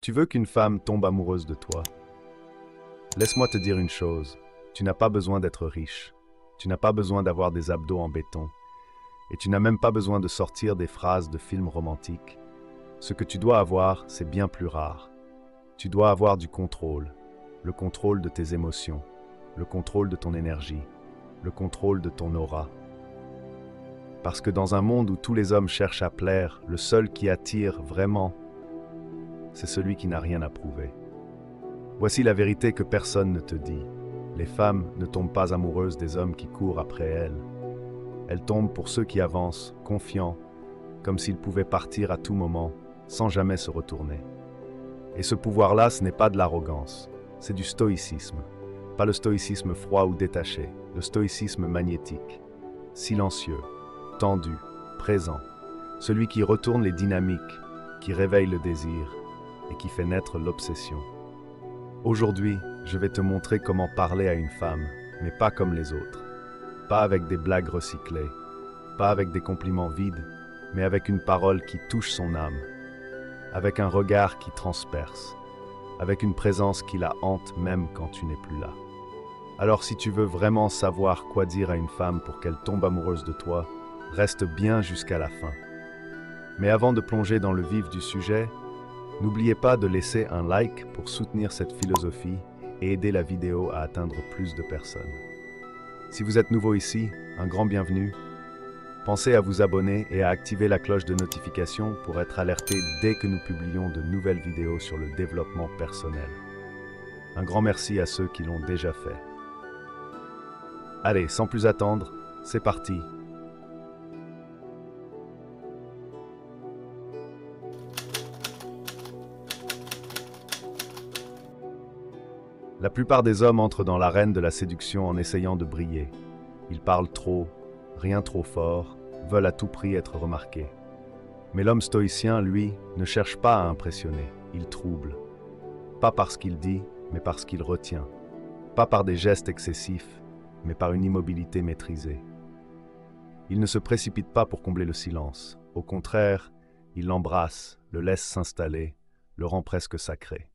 Tu veux qu'une femme tombe amoureuse de toi? Laisse-moi te dire une chose, tu n'as pas besoin d'être riche, tu n'as pas besoin d'avoir des abdos en béton, et tu n'as même pas besoin de sortir des phrases de films romantiques. Ce que tu dois avoir, c'est bien plus rare. Tu dois avoir du contrôle, le contrôle de tes émotions, le contrôle de ton énergie, le contrôle de ton aura. Parce que dans un monde où tous les hommes cherchent à plaire, le seul qui attire vraiment, c'est celui qui n'a rien à prouver. Voici la vérité que personne ne te dit. Les femmes ne tombent pas amoureuses des hommes qui courent après elles. Elles tombent pour ceux qui avancent, confiants, comme s'ils pouvaient partir à tout moment, sans jamais se retourner. Et ce pouvoir-là, ce n'est pas de l'arrogance, c'est du stoïcisme. Pas le stoïcisme froid ou détaché, le stoïcisme magnétique, silencieux, tendu, présent, celui qui retourne les dynamiques, qui réveille le désir et qui fait naître l'obsession. Aujourd'hui, je vais te montrer comment parler à une femme, mais pas comme les autres. Pas avec des blagues recyclées, pas avec des compliments vides, mais avec une parole qui touche son âme, avec un regard qui transperce, avec une présence qui la hante même quand tu n'es plus là. Alors si tu veux vraiment savoir quoi dire à une femme pour qu'elle tombe amoureuse de toi, reste bien jusqu'à la fin. Mais avant de plonger dans le vif du sujet, n'oubliez pas de laisser un like pour soutenir cette philosophie et aider la vidéo à atteindre plus de personnes. Si vous êtes nouveau ici, un grand bienvenue. Pensez à vous abonner et à activer la cloche de notification pour être alerté dès que nous publions de nouvelles vidéos sur le développement personnel. Un grand merci à ceux qui l'ont déjà fait. Allez, sans plus attendre, c'est parti! La plupart des hommes entrent dans l'arène de la séduction en essayant de briller. Ils parlent trop, rien trop fort, veulent à tout prix être remarqués. Mais l'homme stoïcien, lui, ne cherche pas à impressionner, il trouble. Pas parce qu'il dit, mais parce qu'il retient. Pas par des gestes excessifs, mais par une immobilité maîtrisée. Il ne se précipite pas pour combler le silence. Au contraire, il l'embrasse, le laisse s'installer, le rend presque sacré.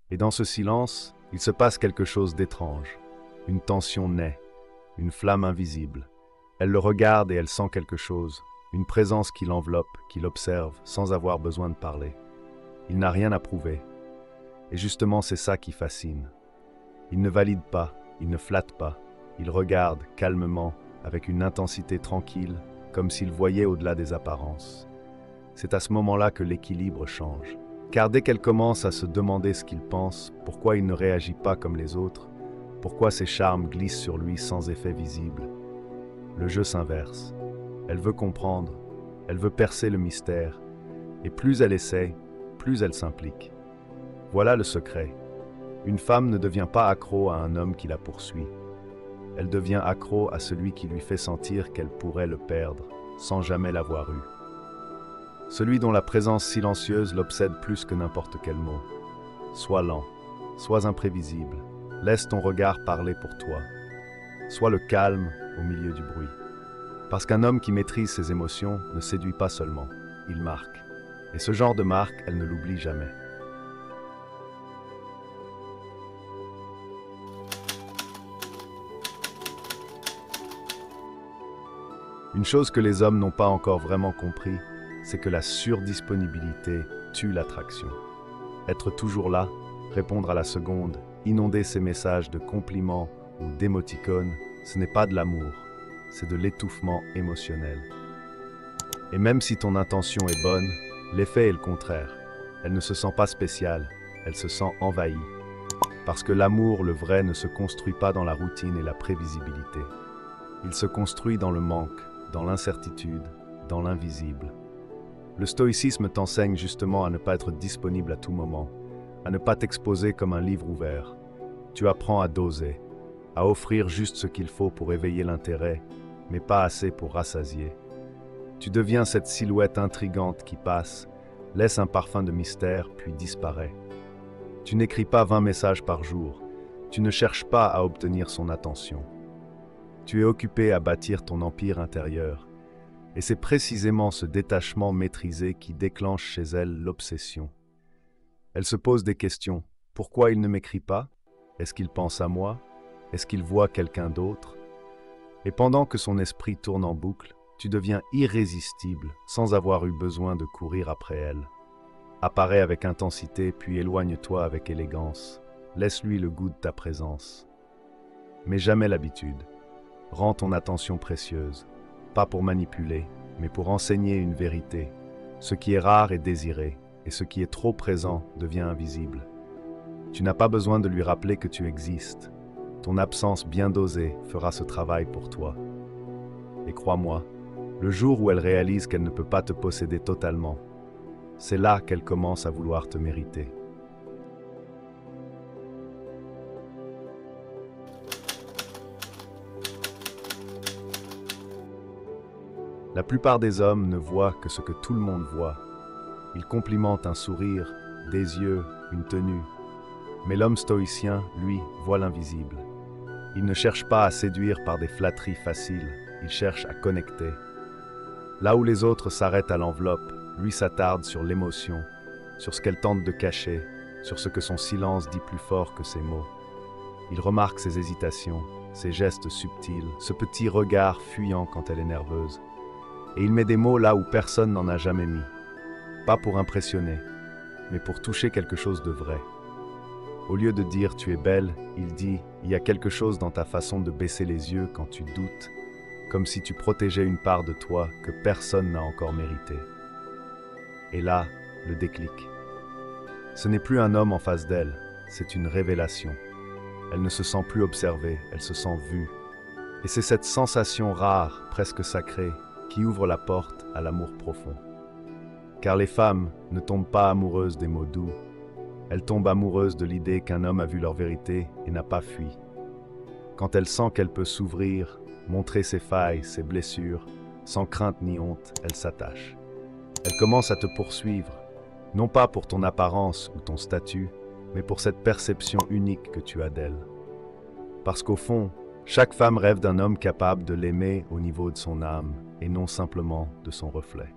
Et dans ce silence, il se passe quelque chose d'étrange. Une tension naît, une flamme invisible. Elle le regarde et elle sent quelque chose, une présence qui l'enveloppe, qui l'observe, sans avoir besoin de parler. Il n'a rien à prouver. Et justement, c'est ça qui fascine. Il ne valide pas, il ne flatte pas. Il regarde calmement, avec une intensité tranquille, comme s'il voyait au-delà des apparences. C'est à ce moment-là que l'équilibre change. Car dès qu'elle commence à se demander ce qu'il pense, pourquoi il ne réagit pas comme les autres, pourquoi ses charmes glissent sur lui sans effet visible, le jeu s'inverse. Elle veut comprendre, elle veut percer le mystère, et plus elle essaie, plus elle s'implique. Voilà le secret. Une femme ne devient pas accro à un homme qui la poursuit. Elle devient accro à celui qui lui fait sentir qu'elle pourrait le perdre, sans jamais l'avoir eu. Celui dont la présence silencieuse l'obsède plus que n'importe quel mot. Sois lent, sois imprévisible, laisse ton regard parler pour toi. Sois le calme au milieu du bruit. Parce qu'un homme qui maîtrise ses émotions ne séduit pas seulement, il marque. Et ce genre de marque, elle ne l'oublie jamais. Une chose que les hommes n'ont pas encore vraiment compris, c'est que la surdisponibilité tue l'attraction. Être toujours là, répondre à la seconde, inonder ses messages de compliments ou d'émoticônes, ce n'est pas de l'amour, c'est de l'étouffement émotionnel. Et même si ton intention est bonne, l'effet est le contraire. Elle ne se sent pas spéciale, elle se sent envahie. Parce que l'amour, le vrai, ne se construit pas dans la routine et la prévisibilité. Il se construit dans le manque, dans l'incertitude, dans l'invisible. Le stoïcisme t'enseigne justement à ne pas être disponible à tout moment, à ne pas t'exposer comme un livre ouvert. Tu apprends à doser, à offrir juste ce qu'il faut pour éveiller l'intérêt, mais pas assez pour rassasier. Tu deviens cette silhouette intrigante qui passe, laisse un parfum de mystère, puis disparaît. Tu n'écris pas 20 messages par jour, tu ne cherches pas à obtenir son attention. Tu es occupé à bâtir ton empire intérieur, et c'est précisément ce détachement maîtrisé qui déclenche chez elle l'obsession. Elle se pose des questions. Pourquoi il ne m'écrit pas? Est-ce qu'il pense à moi? Est-ce qu'il voit quelqu'un d'autre? Et pendant que son esprit tourne en boucle, tu deviens irrésistible sans avoir eu besoin de courir après elle. Apparais avec intensité, puis éloigne-toi avec élégance. Laisse-lui le goût de ta présence. Mais jamais l'habitude. Rends ton attention précieuse, pas pour manipuler, mais pour enseigner une vérité. Ce qui est rare est désiré, et ce qui est trop présent devient invisible. Tu n'as pas besoin de lui rappeler que tu existes. Ton absence bien dosée fera ce travail pour toi. Et crois-moi, le jour où elle réalise qu'elle ne peut pas te posséder totalement, c'est là qu'elle commence à vouloir te mériter. La plupart des hommes ne voient que ce que tout le monde voit. Ils complimentent un sourire, des yeux, une tenue. Mais l'homme stoïcien, lui, voit l'invisible. Il ne cherche pas à séduire par des flatteries faciles, il cherche à connecter. Là où les autres s'arrêtent à l'enveloppe, lui s'attarde sur l'émotion, sur ce qu'elle tente de cacher, sur ce que son silence dit plus fort que ses mots. Il remarque ses hésitations, ses gestes subtils, ce petit regard fuyant quand elle est nerveuse. Et il met des mots là où personne n'en a jamais mis. Pas pour impressionner, mais pour toucher quelque chose de vrai. Au lieu de dire « tu es belle », il dit « il y a quelque chose dans ta façon de baisser les yeux quand tu doutes », comme si tu protégeais une part de toi que personne n'a encore méritée. Et là, le déclic. Ce n'est plus un homme en face d'elle, c'est une révélation. Elle ne se sent plus observée, elle se sent vue. Et c'est cette sensation rare, presque sacrée, qui ouvre la porte à l'amour profond. Car les femmes ne tombent pas amoureuses des mots doux, elles tombent amoureuses de l'idée qu'un homme a vu leur vérité et n'a pas fui. Quand elle sent qu'elle peut s'ouvrir, montrer ses failles, ses blessures, sans crainte ni honte, elle s'attache. Elle commence à te poursuivre, non pas pour ton apparence ou ton statut, mais pour cette perception unique que tu as d'elle. Parce qu'au fond, chaque femme rêve d'un homme capable de l'aimer au niveau de son âme et non simplement de son reflet.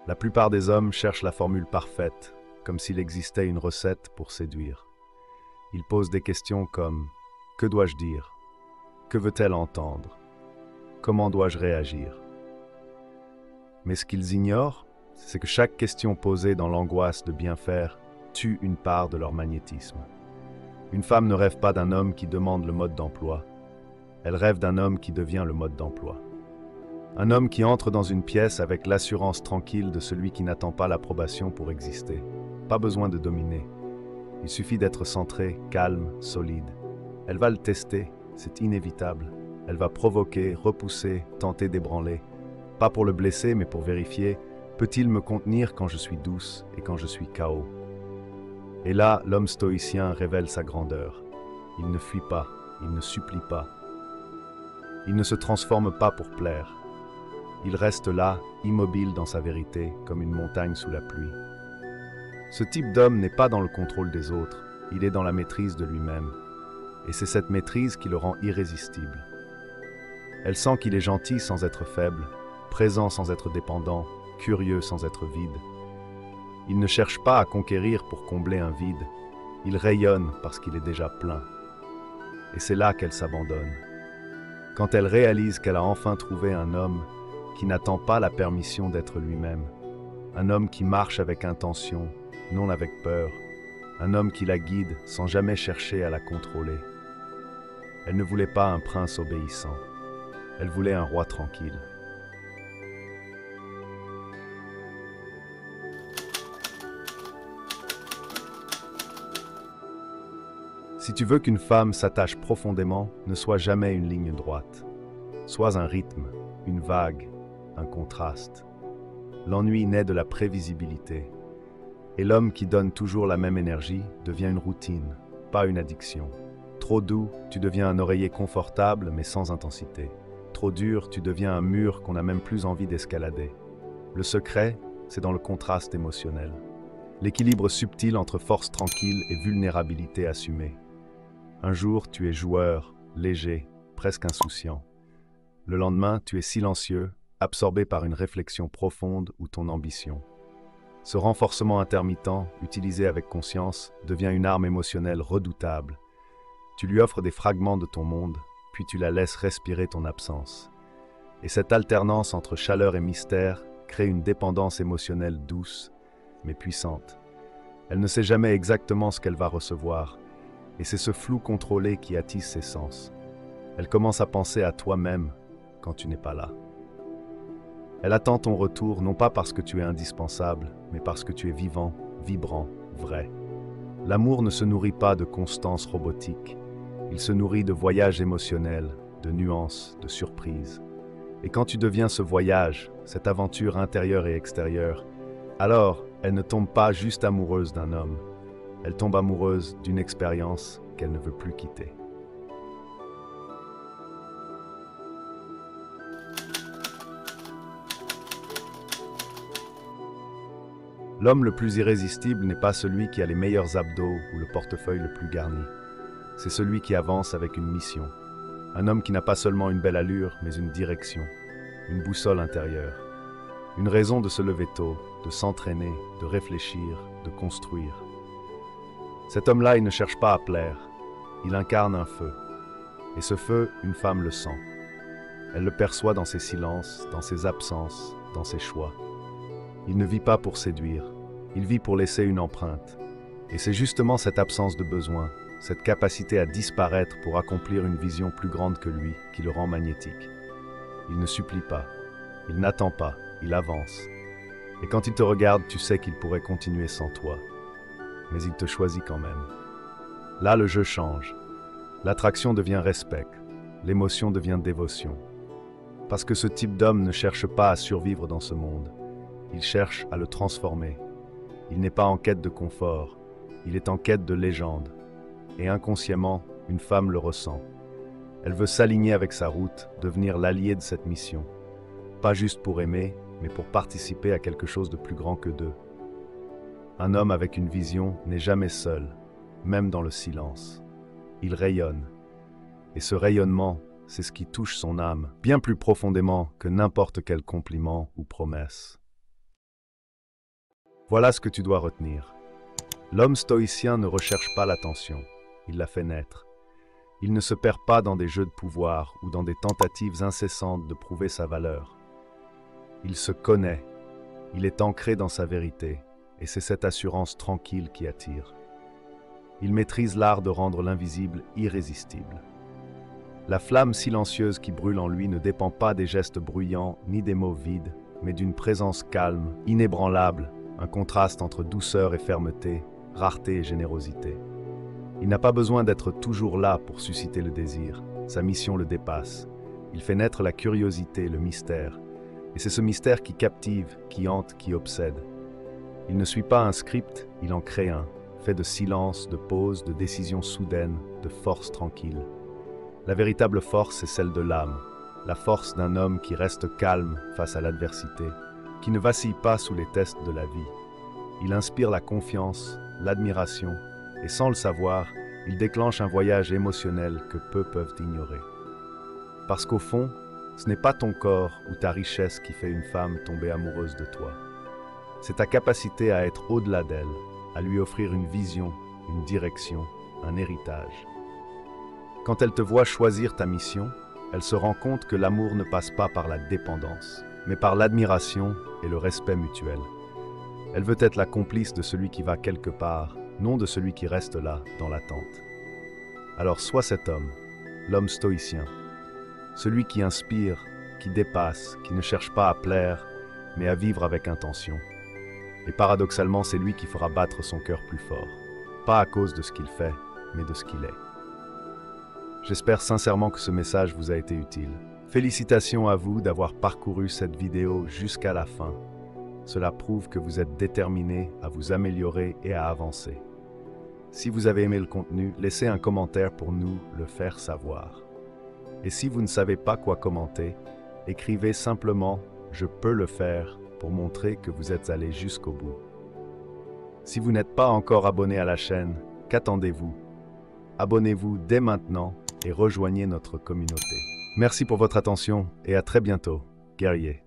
La plupart des hommes cherchent la formule parfaite, comme s'il existait une recette pour séduire. Ils posent des questions comme « Que dois-je dire? Que veut-elle entendre? Comment dois-je réagir ?» Mais ce qu'ils ignorent, c'est que chaque question posée dans l'angoisse de bien faire tue une part de leur magnétisme. Une femme ne rêve pas d'un homme qui demande le mode d'emploi. Elle rêve d'un homme qui devient le mode d'emploi. Un homme qui entre dans une pièce avec l'assurance tranquille de celui qui n'attend pas l'approbation pour exister. Pas besoin de dominer. Il suffit d'être centré, calme, solide. Elle va le tester, c'est inévitable. Elle va provoquer, repousser, tenter d'ébranler. Pas pour le blesser, mais pour vérifier, peut-il me contenir quand je suis douce et quand je suis KO? Et là, l'homme stoïcien révèle sa grandeur. Il ne fuit pas, il ne supplie pas. Il ne se transforme pas pour plaire. Il reste là, immobile dans sa vérité, comme une montagne sous la pluie. Ce type d'homme n'est pas dans le contrôle des autres, il est dans la maîtrise de lui-même. Et c'est cette maîtrise qui le rend irrésistible. Elle sent qu'il est gentil sans être faible, présent sans être dépendant, curieux sans être vide. Il ne cherche pas à conquérir pour combler un vide, il rayonne parce qu'il est déjà plein. Et c'est là qu'elle s'abandonne. Quand elle réalise qu'elle a enfin trouvé un homme qui n'attend pas la permission d'être lui-même, un homme qui marche avec intention, non avec peur, un homme qui la guide sans jamais chercher à la contrôler. Elle ne voulait pas un prince obéissant, elle voulait un roi tranquille. Si tu veux qu'une femme s'attache profondément, ne sois jamais une ligne droite. Sois un rythme, une vague, un contraste. L'ennui naît de la prévisibilité. Et l'homme qui donne toujours la même énergie devient une routine, pas une addiction. Trop doux, tu deviens un oreiller confortable mais sans intensité. Trop dur, tu deviens un mur qu'on n'a même plus envie d'escalader. Le secret, c'est dans le contraste émotionnel. L'équilibre subtil entre force tranquille et vulnérabilité assumée. Un jour, tu es joueur, léger, presque insouciant. Le lendemain, tu es silencieux, absorbé par une réflexion profonde ou ton ambition. Ce renforcement intermittent, utilisé avec conscience, devient une arme émotionnelle redoutable. Tu lui offres des fragments de ton monde, puis tu la laisses respirer ton absence. Et cette alternance entre chaleur et mystère crée une dépendance émotionnelle douce, mais puissante. Elle ne sait jamais exactement ce qu'elle va recevoir, et c'est ce flou contrôlé qui attise ses sens. Elle commence à penser à toi-même quand tu n'es pas là. Elle attend ton retour non pas parce que tu es indispensable, mais parce que tu es vivant, vibrant, vrai. L'amour ne se nourrit pas de constance robotique, il se nourrit de voyages émotionnels, de nuances, de surprises. Et quand tu deviens ce voyage, cette aventure intérieure et extérieure, alors elle ne tombe pas juste amoureuse d'un homme, elle tombe amoureuse d'une expérience qu'elle ne veut plus quitter. L'homme le plus irrésistible n'est pas celui qui a les meilleurs abdos ou le portefeuille le plus garni. C'est celui qui avance avec une mission. Un homme qui n'a pas seulement une belle allure, mais une direction, une boussole intérieure. Une raison de se lever tôt, de s'entraîner, de réfléchir, de construire. Cet homme-là, il ne cherche pas à plaire. Il incarne un feu. Et ce feu, une femme le sent. Elle le perçoit dans ses silences, dans ses absences, dans ses choix. Il ne vit pas pour séduire, il vit pour laisser une empreinte. Et c'est justement cette absence de besoin, cette capacité à disparaître pour accomplir une vision plus grande que lui, qui le rend magnétique. Il ne supplie pas, il n'attend pas, il avance. Et quand il te regarde, tu sais qu'il pourrait continuer sans toi. Mais il te choisit quand même. Là, le jeu change. L'attraction devient respect, l'émotion devient dévotion. Parce que ce type d'homme ne cherche pas à survivre dans ce monde. Il cherche à le transformer. Il n'est pas en quête de confort, il est en quête de légende. Et inconsciemment, une femme le ressent. Elle veut s'aligner avec sa route, devenir l'allié de cette mission. Pas juste pour aimer, mais pour participer à quelque chose de plus grand que d'eux. Un homme avec une vision n'est jamais seul, même dans le silence. Il rayonne. Et ce rayonnement, c'est ce qui touche son âme, bien plus profondément que n'importe quel compliment ou promesse. Voilà ce que tu dois retenir. L'homme stoïcien ne recherche pas l'attention, il la fait naître. Il ne se perd pas dans des jeux de pouvoir ou dans des tentatives incessantes de prouver sa valeur. Il se connaît, il est ancré dans sa vérité, et c'est cette assurance tranquille qui attire. Il maîtrise l'art de rendre l'invisible irrésistible. La flamme silencieuse qui brûle en lui ne dépend pas des gestes bruyants ni des mots vides, mais d'une présence calme, inébranlable, un contraste entre douceur et fermeté, rareté et générosité. Il n'a pas besoin d'être toujours là pour susciter le désir. Sa mission le dépasse. Il fait naître la curiosité, le mystère. Et c'est ce mystère qui captive, qui hante, qui obsède. Il ne suit pas un script, il en crée un, fait de silence, de pause, de décisions soudaines, de force tranquille. La véritable force est celle de l'âme, la force d'un homme qui reste calme face à l'adversité, qui ne vacille pas sous les tests de la vie. Il inspire la confiance, l'admiration, et sans le savoir, il déclenche un voyage émotionnel que peu peuvent ignorer. Parce qu'au fond, ce n'est pas ton corps ou ta richesse qui fait une femme tomber amoureuse de toi. C'est ta capacité à être au-delà d'elle, à lui offrir une vision, une direction, un héritage. Quand elle te voit choisir ta mission, elle se rend compte que l'amour ne passe pas par la dépendance, mais par l'admiration et le respect mutuel. Elle veut être la complice de celui qui va quelque part, non de celui qui reste là, dans l'attente. Alors sois cet homme, l'homme stoïcien, celui qui inspire, qui dépasse, qui ne cherche pas à plaire, mais à vivre avec intention. Et paradoxalement, c'est lui qui fera battre son cœur plus fort, pas à cause de ce qu'il fait, mais de ce qu'il est. J'espère sincèrement que ce message vous a été utile. Félicitations à vous d'avoir parcouru cette vidéo jusqu'à la fin. Cela prouve que vous êtes déterminé à vous améliorer et à avancer. Si vous avez aimé le contenu, laissez un commentaire pour nous le faire savoir. Et si vous ne savez pas quoi commenter, écrivez simplement « Je peux le faire » pour montrer que vous êtes allé jusqu'au bout. Si vous n'êtes pas encore abonné à la chaîne, qu'attendez-vous? Abonnez-vous dès maintenant et rejoignez notre communauté. Merci pour votre attention et à très bientôt, guerriers.